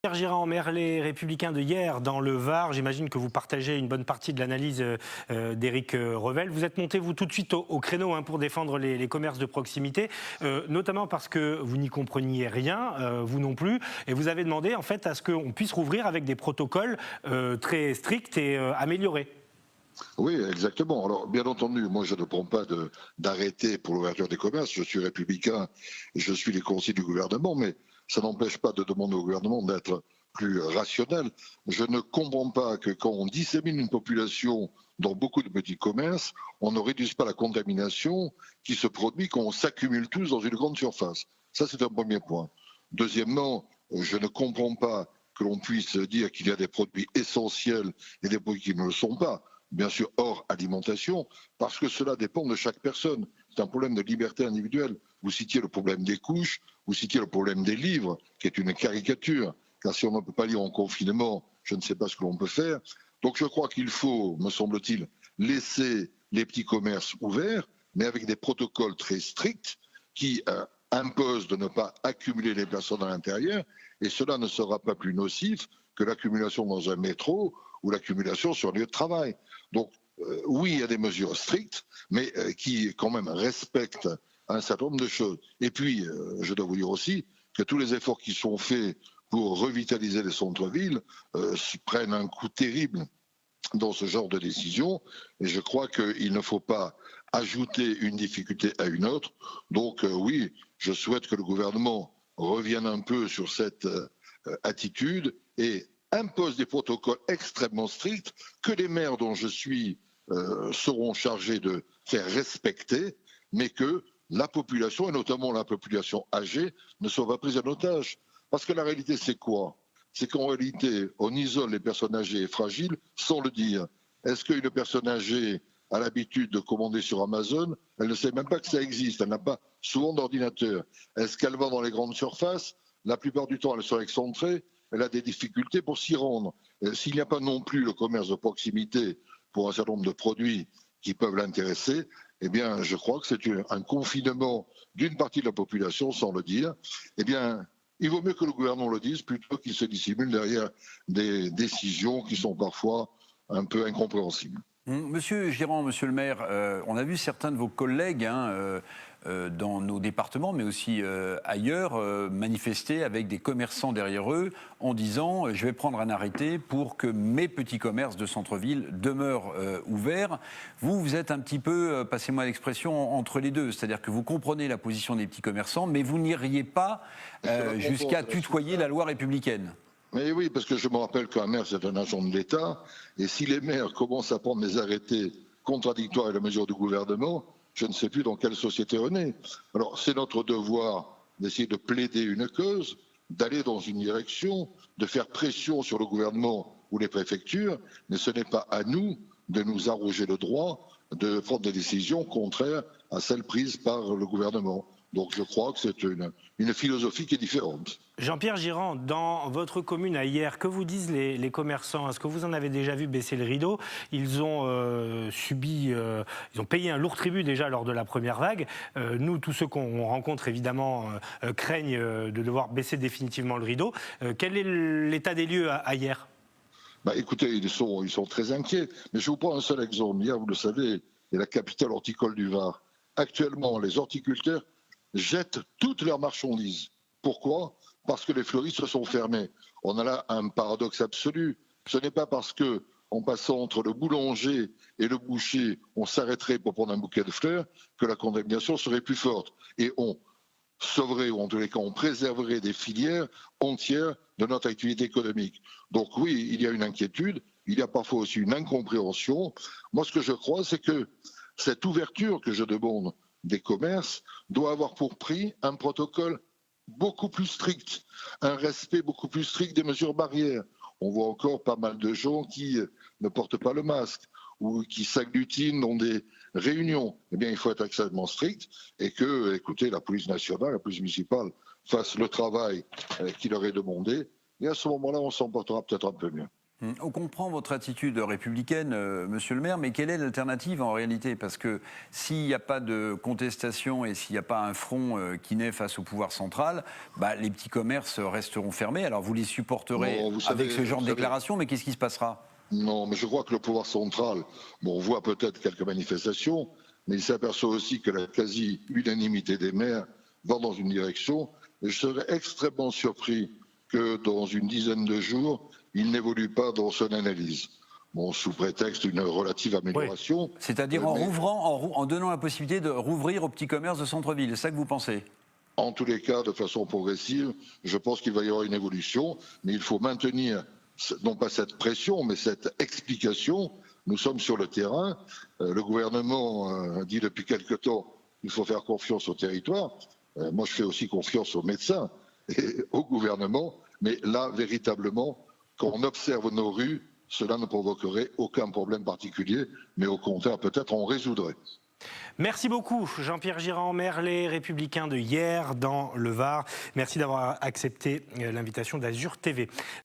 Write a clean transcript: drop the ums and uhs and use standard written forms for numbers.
Pierre Girand, maire Les Républicains de hier dans le Var, j'imagine que vous partagez une bonne partie de l'analyse d'Éric Revel. Vous êtes monté, vous, tout de suite au créneau pour défendre les commerces de proximité, notamment parce que vous n'y compreniez rien, vous non plus, et vous avez demandé en fait à ce qu'on puisse rouvrir avec des protocoles très stricts et améliorés. Oui, exactement. Alors, bien entendu, moi, je ne prends pas d'arrêté pour l'ouverture des commerces. Je suis républicain et je suis les conseillers du gouvernement, mais ça n'empêche pas de demander au gouvernement d'être plus rationnel. Je ne comprends pas que quand on dissémine une population dans beaucoup de petits commerces, on ne réduise pas la contamination qui se produit quand on s'accumule tous dans une grande surface. Ça, c'est un premier point. Deuxièmement, je ne comprends pas que l'on puisse dire qu'il y a des produits essentiels et des produits qui ne le sont pas, bien sûr hors alimentation, parce que cela dépend de chaque personne. C'est un problème de liberté individuelle. Vous citiez le problème des couches, vous citiez le problème des livres, qui est une caricature, car si on ne peut pas lire en confinement, je ne sais pas ce que l'on peut faire. Donc je crois qu'il faut, me semble-t-il, laisser les petits commerces ouverts, mais avec des protocoles très stricts qui imposent de ne pas accumuler les personnes à l'intérieur, et cela ne sera pas plus nocif que l'accumulation dans un métro ou l'accumulation sur un lieu de travail. Donc oui, il y a des mesures strictes, mais qui quand même respectent un certain nombre de choses. Et puis, je dois vous dire aussi que tous les efforts qui sont faits pour revitaliser les centres-villes prennent un coup terrible dans ce genre de décision, et je crois qu'il ne faut pas ajouter une difficulté à une autre. Donc oui, je souhaite que le gouvernement revienne un peu sur cette attitude et impose des protocoles extrêmement stricts que les maires dont je suis seront chargés de faire respecter, mais que la population, et notamment la population âgée, ne soit pas prise en otage. Parce que la réalité, c'est quoi? C'est qu'en réalité, on isole les personnes âgées et fragiles sans le dire. Est-ce qu'une personne âgée a l'habitude de commander sur Amazon? Elle ne sait même pas que ça existe, elle n'a pas souvent d'ordinateur. Est-ce qu'elle va dans les grandes surfaces? La plupart du temps, elles sont excentrées, elle a des difficultés pour s'y rendre. S'il n'y a pas non plus le commerce de proximité pour un certain nombre de produits qui peuvent l'intéresser, eh bien, je crois que c'est un confinement d'une partie de la population, sans le dire. Eh bien, il vaut mieux que le gouvernement le dise plutôt qu'il se dissimule derrière des décisions qui sont parfois un peu incompréhensibles. Monsieur Girand, monsieur le maire, on a vu certains de vos collègues dans nos départements, mais aussi ailleurs, manifester avec des commerçants derrière eux en disant « je vais prendre un arrêté pour que mes petits commerces de centre-ville demeurent ouverts ». Vous êtes un petit peu, passez-moi l'expression, entre les deux, c'est-à-dire que vous comprenez la position des petits commerçants, mais vous n'iriez pas jusqu'à tutoyer la loi républicaine. Mais oui, parce que je me rappelle qu'un maire, c'est un agent de l'État, et si les maires commencent à prendre des arrêtés contradictoires avec la mesure du gouvernement, je ne sais plus dans quelle société on est. Alors, c'est notre devoir d'essayer de plaider une cause, d'aller dans une direction, de faire pression sur le gouvernement ou les préfectures, mais ce n'est pas à nous de nous arroger le droit de prendre des décisions contraires à celles prises par le gouvernement. Donc je crois que c'est une philosophie qui est différente. Jean-Pierre Girand, dans votre commune à hier, que vous disent les commerçants? Est-ce que vous en avez déjà vu baisser le rideau? Ils ont ils ont payé un lourd tribut déjà lors de la première vague. Nous, tous ceux qu'on rencontre, évidemment, craignent de devoir baisser définitivement le rideau. Quel est l'état des lieux à hier? Écoutez, ils sont très inquiets. Mais je vous prends un seul exemple. Hier, vous le savez, est la capitale horticole du Var. Actuellement, les horticulteurs jettent toutes leurs marchandises. Pourquoi? Parce que les fleuristes se sont fermés. On a là un paradoxe absolu. Ce n'est pas parce que, en passant entre le boulanger et le boucher, on s'arrêterait pour prendre un bouquet de fleurs, que la contamination serait plus forte. Et on sauverait, ou en tous les cas, on préserverait des filières entières de notre activité économique. Donc oui, il y a une inquiétude, il y a parfois aussi une incompréhension. Moi, ce que je crois, c'est que cette ouverture que je demande des commerces doit avoir pour prix un protocole beaucoup plus strict, un respect beaucoup plus strict des mesures barrières. On voit encore pas mal de gens qui ne portent pas le masque ou qui s'agglutinent dans des réunions. Eh bien, il faut être extrêmement strict et que, écoutez, la police nationale, la police municipale fasse le travail qui leur est demandé. Et à ce moment-là, on s'en portera peut-être un peu mieux. On comprend votre attitude républicaine, monsieur le maire, mais quelle est l'alternative en réalité? Parce que s'il n'y a pas de contestation et s'il n'y a pas un front qui naît face au pouvoir central, les petits commerces resteront fermés. Alors vous les supporterez avec ce genre de déclaration, mais qu'est-ce qui se passera? Non, mais je crois que le pouvoir central, on voit peut-être quelques manifestations, mais il s'aperçoit aussi que la quasi-unanimité des maires va dans une direction. Et je serais extrêmement surpris que dans une dizaine de jours, il n'évolue pas dans son analyse. Bon, sous prétexte d'une relative amélioration. Oui. C'est-à-dire en donnant la possibilité de rouvrir aux petits commerces de centre-ville, c'est ça que vous pensez? En tous les cas, de façon progressive, je pense qu'il va y avoir une évolution, mais il faut maintenir, non pas cette pression, mais cette explication. Nous sommes sur le terrain. Le gouvernement dit depuis quelque temps qu'il faut faire confiance au territoire. Moi, je fais aussi confiance aux médecins et au gouvernement. Mais là, véritablement, quand on observe nos rues, cela ne provoquerait aucun problème particulier, mais au contraire, peut-être on résoudrait. Merci beaucoup, Jean-Pierre Girand, maire Les Républicains de Hyères, dans le Var. Merci d'avoir accepté l'invitation d'Azur TV.